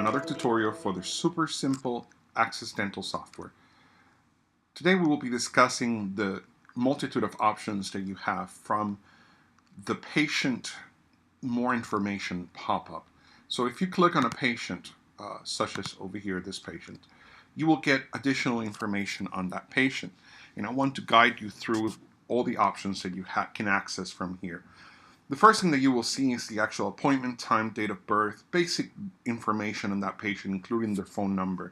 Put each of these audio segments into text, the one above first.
another tutorial for the super simple Axex Dental software. Today we will be discussing the multitude of options that you have from the patient more information pop-up. So if you click on a patient, such as over here, this patient, you will get additional information on that patient. And I want to guide you through all the options that you can access from here. The first thing that you will see is the actual appointment time, date of birth, basic information on that patient, including their phone number,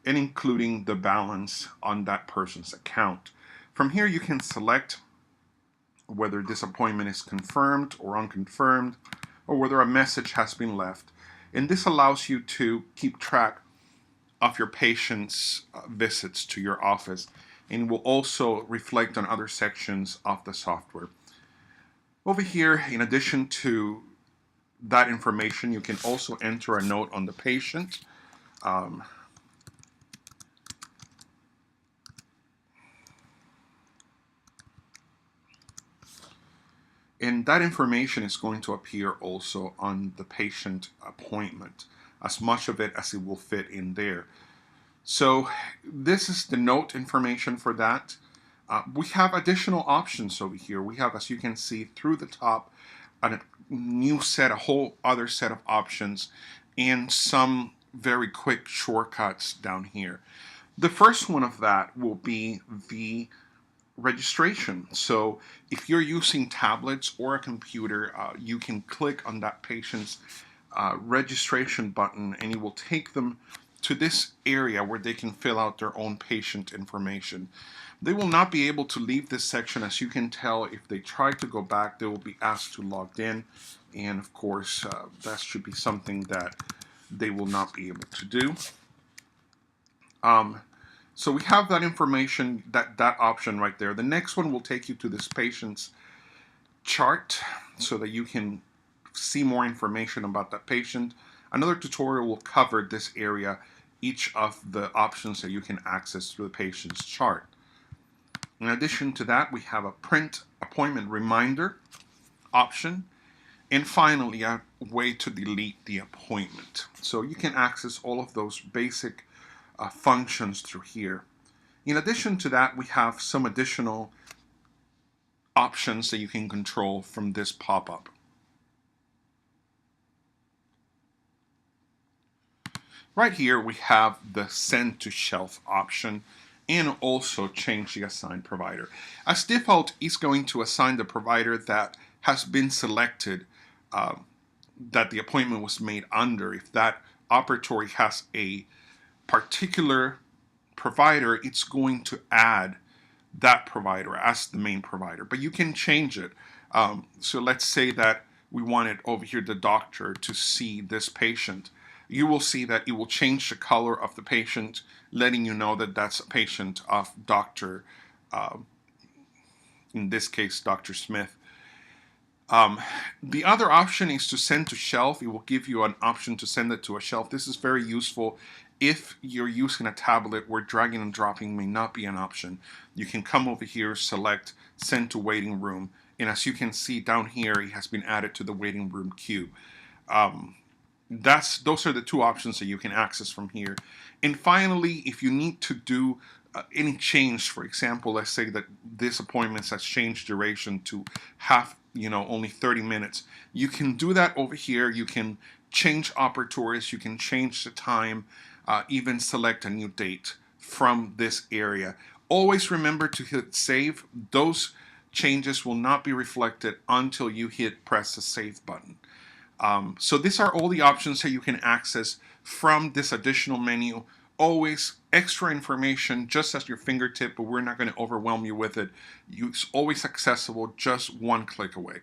and including the balance on that person's account. From here, you can select whether this appointment is confirmed or unconfirmed, or whether a message has been left. And this allows you to keep track of your patient's visits to your office, and will also reflect on other sections of the software. Over here, in addition to that information, you can also enter a note on the patient. And that information is going to appear also on the patient appointment, as much of it as it will fit in there. So this is the note information for that. We have additional options over here. We have, as you can see, through the top, a whole other set of options, and some very quick shortcuts down here. The first one of that will be the registration. So if you're using tablets or a computer, you can click on that patient's registration button, and it will take them to this area where they can fill out their own patient information. They will not be able to leave this section. As you can tell, if they try to go back, they will be asked to log in, and of course that should be something that they will not be able to do. So we have that information, that option right there. The next one will take you to this patient's chart so that you can see more information about that patient. Another tutorial will cover this area, each of the options that you can access through the patient's chart. In addition to that, we have a print appointment reminder option, and finally a way to delete the appointment. So you can access all of those basic functions through here. In addition to that, we have some additional options that you can control from this pop-up. Right here we have the send to shelf option, and also change the assigned provider. As default, it's going to assign the provider that has been selected, that the appointment was made under. If that operatory has a particular provider, it's going to add that provider as the main provider, but you can change it. So let's say that we wanted over here the doctor to see this patient. You will see that it will change the color of the patient, letting you know that that's a patient of Dr. In this case, Dr. Smith. The other option is to send to shelf. It will give you an option to send it to a shelf. This is very useful if you're using a tablet where dragging and dropping may not be an option. You can come over here, select send to waiting room, and as you can see down here, it has been added to the waiting room queue. Those are the two options that you can access from here. And finally, if you need to do any change, for example, let's say that this appointment has changed duration to only 30 minutes, you can do that over here. You can change operatories, you can change the time, even select a new date from this area. Always remember to hit save. Those changes will not be reflected until you press the save button. So these are all the options that you can access from this additional menu. Always extra information just at your fingertip, but we're not going to overwhelm you with it. It's always accessible just one click away.